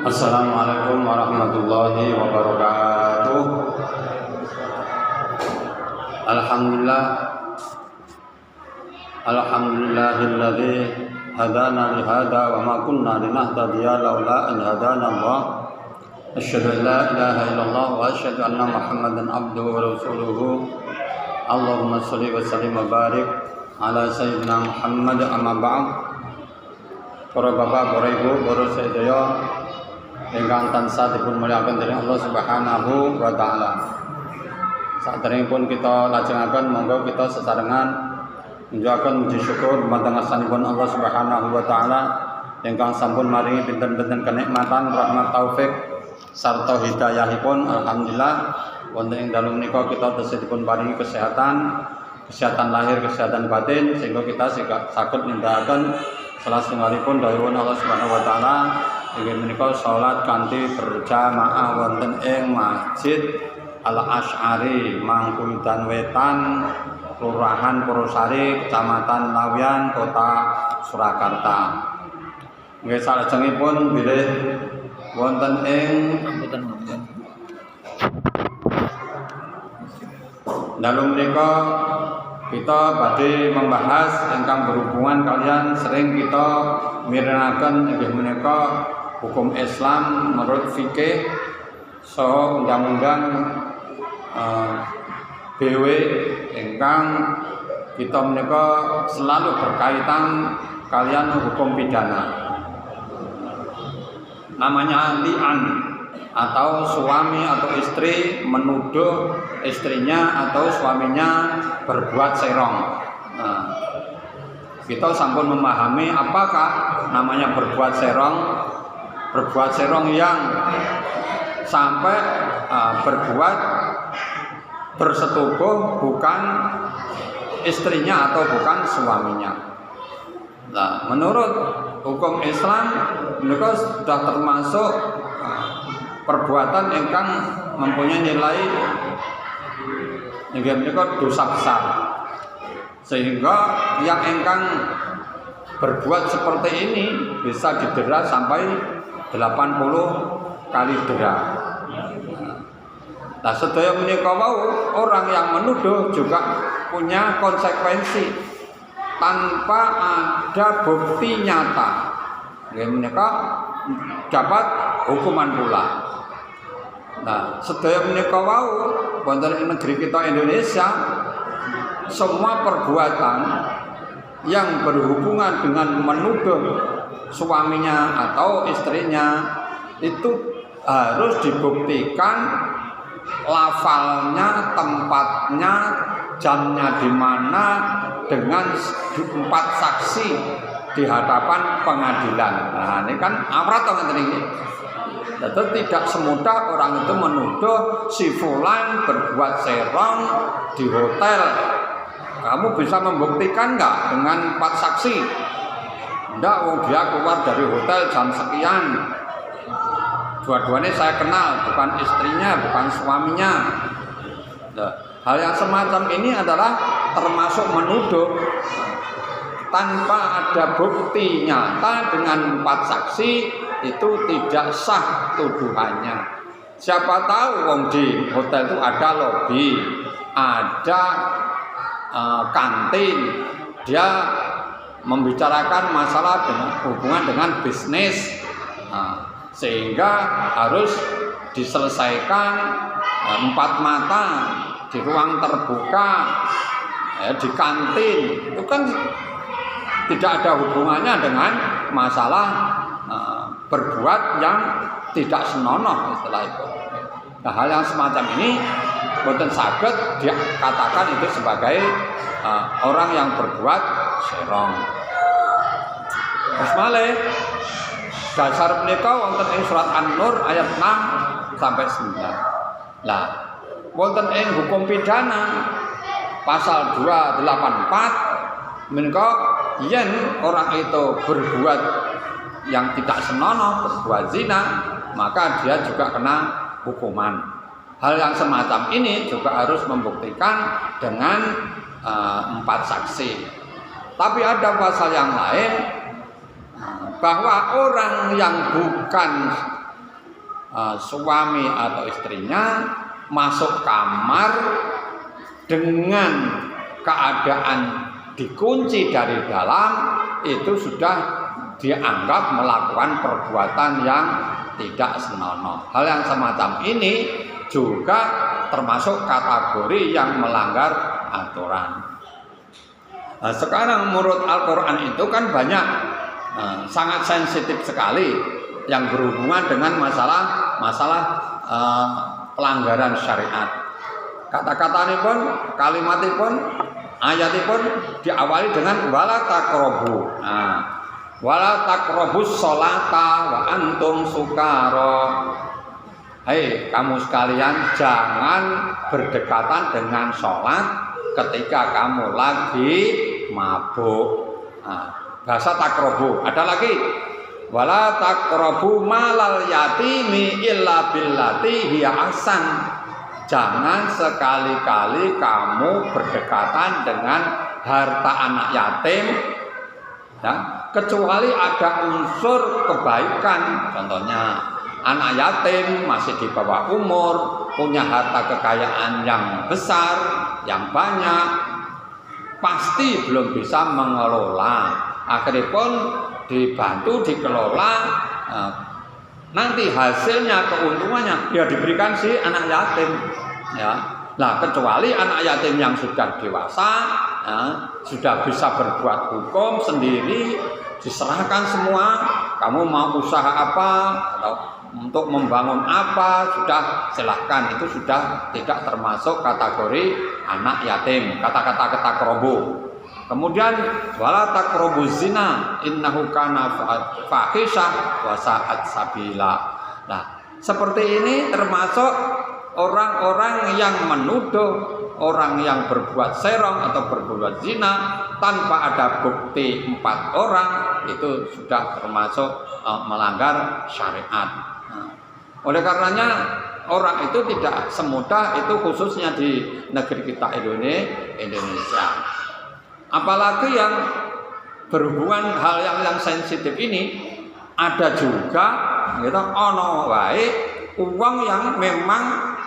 Assalamualaikum warahmatullahi wabarakatuh. Alhamdulillah, alhamdulillahilladzi hadana li hada wa ma kunna linahtadiya laula an hadana Allah. Asyhadu an la ilaha illallah wa asyhadu anna Muhammadan abduhu wa rasuluhu. Allahumma shalli wa sallim wa barik ala sayyidina Muhammad amma ba'd. Para bapak, para ibu, para sedaya ingkang tansah dipun mulyakaken dening Allah Subhanahu wa taala. Saderengipun kita lajengaken monggo kita sesarengan njuaken puji syukur dumateng asmanipun Allah Subhanahu wa taala ingkang sampun maringi pinten-pinten kenikmatan, rahmat, taufik sarta hidayahipun. Alhamdulillah wonten ing dalem menika kita tesih dipun paringi kesehatan lahir, kesehatan batin sehingga kita saged nindakaken salah setunggalipun dawuh Allah Subhanahu wa taala inggih menika salat kanthi berjamaah wonten ing Masjid Al-Asy'ari Mangkudan Wetan, Kelurahan Purwosari, Kecamatan Lawian, Kota Surakarta. Nggih salajengipun bilih wonten ing dalu menika kita badhe membahas ingkang berhubungan kalian sering kita mirengake inggih menika hukum Islam menurut fikih saha undang-undang BW ingkang kita menika selalu berkaitan kalian hukum pidana. Namanya li'an atau suami atau istri menuduh istrinya atau suaminya berbuat serong. Kita sampun memahami apakah namanya berbuat serong. Berbuat serong yang sampai berbuat bersetubuh bukan istrinya atau bukan suaminya. Nah, menurut hukum Islam mereka sudah termasuk perbuatan ingkang mempunyai nilai mereka dosa besar, sehingga yang ingkang berbuat seperti ini bisa didera sampai 80 kali dera. Nah, sedaya menika wau orang yang menuduh juga punya konsekuensi tanpa ada bukti nyata. Menika dapat hukuman pula. Nah, sedaya menika wau wonten ing negeri kita Indonesia, semua perbuatan yang berhubungan dengan menuduh suaminya atau istrinya itu harus dibuktikan lafalnya, tempatnya, jamnya di mana dengan 4 saksi di hadapan pengadilan. Nah, ini kan awrat ngoten iki. Jadi tidak semudah orang itu menuduh si fulan berbuat serong di hotel. Kamu bisa membuktikan nggak dengan 4 saksi? Nggak, dia keluar dari hotel jam sekian. Dua-duanya saya kenal, bukan istrinya, bukan suaminya. Nah, hal yang semacam ini adalah termasuk menuduh tanpa ada bukti nyata dengan 4 saksi. Itu tidak sah tuduhannya. Siapa tahu wong di hotel itu ada lobi, ada kantin, dia membicarakan masalah dengan hubungan dengan bisnis, sehingga harus diselesaikan 4 mata di ruang terbuka, di kantin. Itu kan tidak ada hubungannya dengan masalah berbuat yang tidak senonoh istilah itu. Nah, hal yang semacam ini boten saged dikatakan itu sebagai orang yang berbuat serong. Terus malih dasar menika wonten ing surat An-Nur ayat 6 sampai 9. Lah, wonten ing hukum pidana pasal 284 menika yen orang itu berbuat yang tidak senonoh, berbuat zina, maka dia juga kena hukuman. Hal yang semacam ini juga harus membuktikan dengan 4 saksi. Tapi ada pasal yang lain bahwa orang yang bukan suami atau istrinya masuk kamar dengan keadaan dikunci dari dalam, itu sudah dianggap melakukan perbuatan yang tidak senonoh. Hal yang semacam ini juga termasuk kategori yang melanggar aturan. Nah, sekarang menurut Al-Quran itu kan banyak sangat sensitif sekali yang berhubungan dengan masalah pelanggaran syariat. Kata-katanya pun, kalimatnya pun, ayatnya pun diawali dengan wala taqrabu. Wala taqrabus sholata wa antum sukara. Hei kamu sekalian, jangan berdekatan dengan sholat ketika kamu lagi mabuk. Bahasa taqrabu. Ada lagi, wala taqrabu malal yatimi illa billati hiya ahsan. Jangan sekali-kali kamu berdekatan dengan harta anak yatim, ya, kecuali ada unsur kebaikan. Contohnya anak yatim masih di bawah umur, punya harta kekayaan yang besar, yang banyak, pasti belum bisa mengelola. Akhirnya pun dibantu dikelola, nanti hasilnya, keuntungannya ya diberikan si anak yatim, ya. Nah, kecuali anak yatim yang sudah dewasa, ya, sudah bisa berbuat hukum sendiri, diserahkan semua. Kamu mau usaha apa atau untuk membangun apa, sudah silahkan. Itu sudah tidak termasuk kategori anak yatim. Kata-kata taqrabu. Kemudian wala taqrabuz zina innahu kana fahisyah wa sa'at sabila. Nah, seperti ini termasuk orang-orang yang menuduh orang yang berbuat serong atau berbuat zina tanpa ada bukti 4 orang, itu sudah termasuk melanggar syariat. Oleh karenanya orang itu tidak semudah itu, khususnya di negeri kita Indonesia. Apalagi yang berhubungan hal yang sensitif ini, ada juga gitu ono wae uang yang memang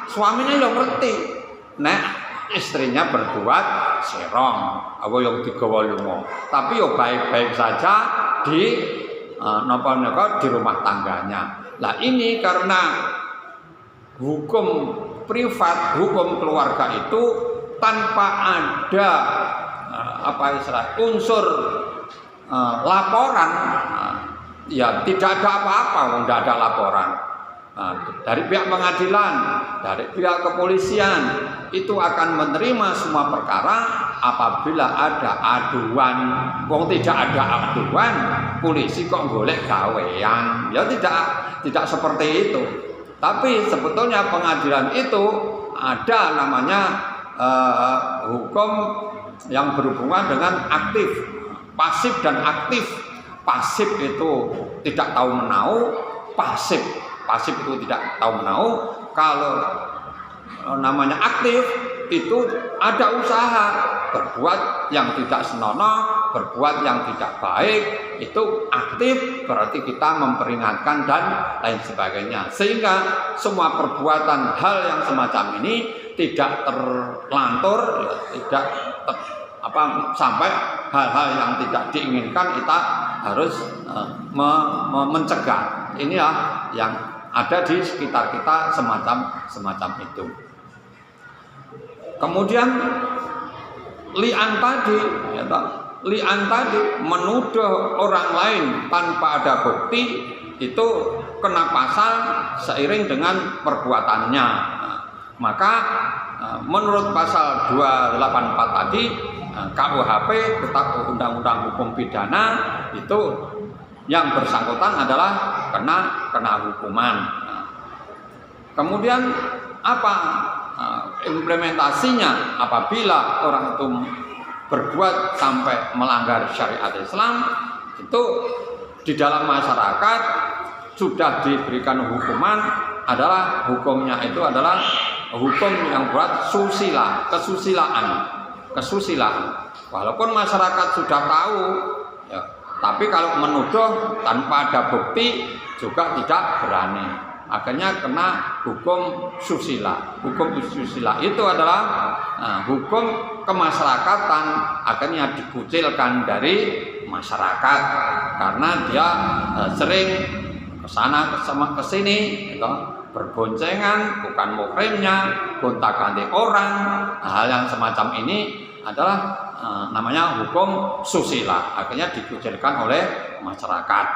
suaminya yang ngerti nek istrinya berbuat serong apa yang digawa lunga, tapi yo baik-baik saja di napa-napa di rumah tangganya. Lah ini karena hukum privat, hukum keluarga itu tanpa ada unsur laporan, ya tidak ada apa-apa, tidak ada laporan dari pihak pengadilan, dari pihak kepolisian, itu akan menerima semua perkara apabila ada aduan. Wong tidak ada aduan, polisi kok golek gawean? Ya tidak seperti itu. Tapi sebetulnya pengadilan itu ada namanya hukum yang berhubungan dengan aktif, pasif dan aktif. Pasif itu tidak tahu menau, pasif itu tidak tahu menau. Kalau namanya aktif itu ada usaha berbuat yang tidak senonoh, berbuat yang tidak baik, itu aktif, berarti kita memperingatkan dan lain sebagainya. Sehingga semua perbuatan hal yang semacam ini tidak terlantur, tidak sampai hal-hal yang tidak diinginkan kita harus mencegah. Inilah yang ada di sekitar kita semacam itu. Kemudian li'an tadi menuduh orang lain tanpa ada bukti, itu kena pasal seiring dengan perbuatannya. Maka menurut pasal 284 tadi KUHP, Kitab Undang-Undang Hukum Pidana, itu yang bersangkutan adalah kena hukuman. Kemudian apa implementasinya apabila orang itu berbuat sampai melanggar syariat Islam? Itu di dalam masyarakat sudah diberikan hukuman, adalah hukumnya itu adalah hukum yang buat kesusilaan. Walaupun masyarakat sudah tahu, ya, tapi kalau menuduh tanpa ada bukti juga tidak berani. akhirnya kena hukum susila. Hukum susila itu adalah hukum kemasyarakatan, akhirnya dikucilkan dari masyarakat karena dia sering kesana kesini gitu, berboncengan, bukan muhrimnya, gonta-ganti orang. Hal yang semacam ini adalah namanya hukum susila, akhirnya dikucilkan oleh masyarakat.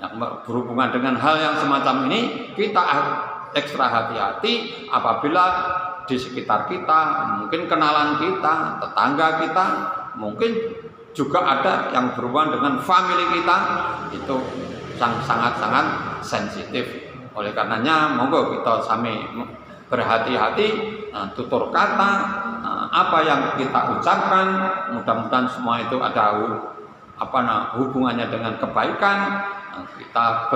Yang berhubungan dengan hal yang semacam ini, kita ekstra hati-hati apabila di sekitar kita, mungkin kenalan kita, tetangga kita, mungkin juga ada yang berhubungan dengan family kita, itu sangat-sangat sensitif. Oleh karenanya, monggo kita sami berhati-hati, tutur kata, apa yang kita ucapkan, mudah-mudahan semua itu ada hubungannya dengan kebaikan. Kita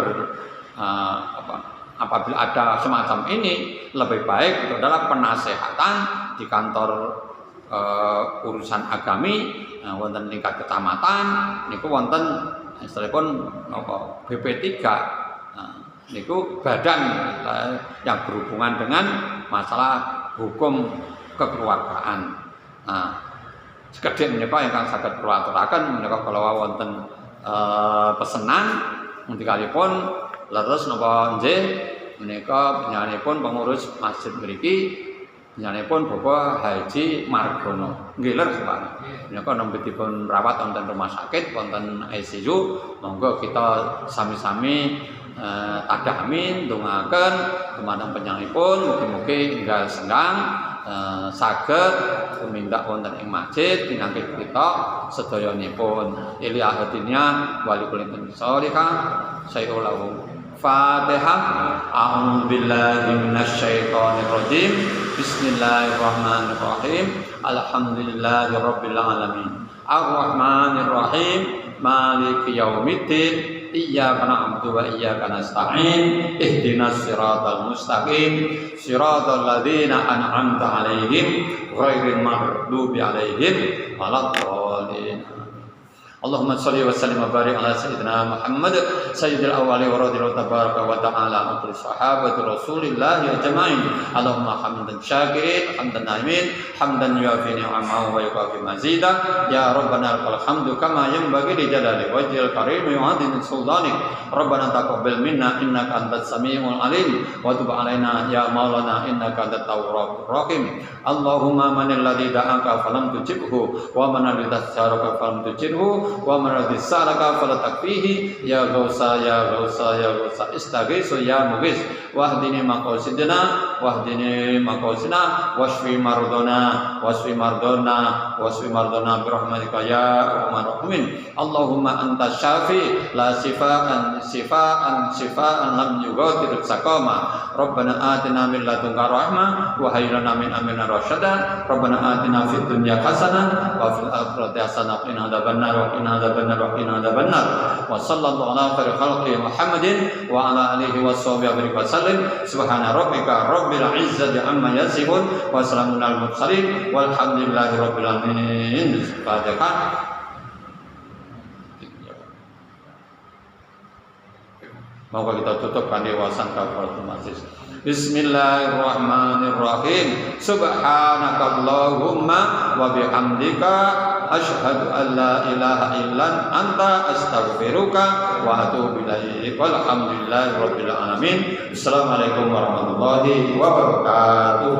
apabila ada semacam ini, lebih baik itu adalah penasehatan di kantor urusan agami, wonten tingkat kecamatan, niku wonten istilahipun BP3, niku badan yang berhubungan dengan masalah hukum kekeluargaan. Sekedhik menika ingkang saged kula aturaken menika kalau wonten pesenan ngendikanipun leres napa nggih menika panjenenganipun pengurus masjid mriki, panjenenganipun Bapak Haji Margono. Nggih leres Pak. Menika nembe dipun rawat wonten rumah sakit, wonten ICU. Monggo kita sami-sami tadah amin ndongaken dumateng panjenenganipun mugi-mugi enggal senggang saged tumindak wonten ing masjid pinangki kita sedayanipun ilahatinya walikulinten sholihah sayulahu Fatihah. A'udzu billahi minasyaitonir rajim. Bismillahirrahmanirrahim. Alhamdulillahirabbil alamin. Arrahmanir rahim. Maliki yaumiddin. Iyyaka na'budu wa iyyaka nasta'in. Ihdinas siratal mustaqim. Siratal ladzina an'amta 'alaihim ghairil maghdubi 'alaihim waladdallin. Allahumma shalli wa sallim wa barik ala sayyidina Muhammad sayyidil awwali wa radhiyallahu tabaraka wa ta'ala an sahabati Rasulillah ajma'in. Allahumma hamdan syakirin hamdan naimin hamdan yuafi ni'amahu wa yukafi mazidah. Ya Rabbana lakal hamdu kama yanbaghi li jalali wajhil karim wa 'azimi sultanik. Rabbana taqabbal minna innaka antas samiul alim wa tub 'alaina ya maulana innaka antat tawwabur rahim. Allahumma manil ladzi da'aka falam tujibhu wa man ladzi tasaraka falam tujibhu wa maradhi salaka fala takfihi ya gausa ya gausa ya gausa istaghisu ya mughis wahdini maqasidina wahdini maqasidina wasfi mardona birahmatika ya arhamar rahimin. Allahumma anta syafi la sifaan lam yughadir saqama. Rabbana atina min ladunka rahmah wa hayyi lana min amrina rasyada. Rabbana atina fid dunya hasanah wa fil akhirati hasanah wa qina adzabannar wa sallallahu ala khairi khalqi Muhammadin wa ala alihi washabihi wa sallam. Subhana rabbika rabbil izzati amma yasifun wa salamun alal mursalin walhamdulillahi rabbil alamin. Fatihah. Maka kita tutup kanthi wasan kafaratul majlis. Bismillahirrahmanirrahim. Subhanakallahumma wa bihamdika asyhadu an la ilaha illa anta astaghfiruka wa atubu ilaik. Walhamdulillahirabbil alamin. Assalamualaikum warahmatullahi wabarakatuh.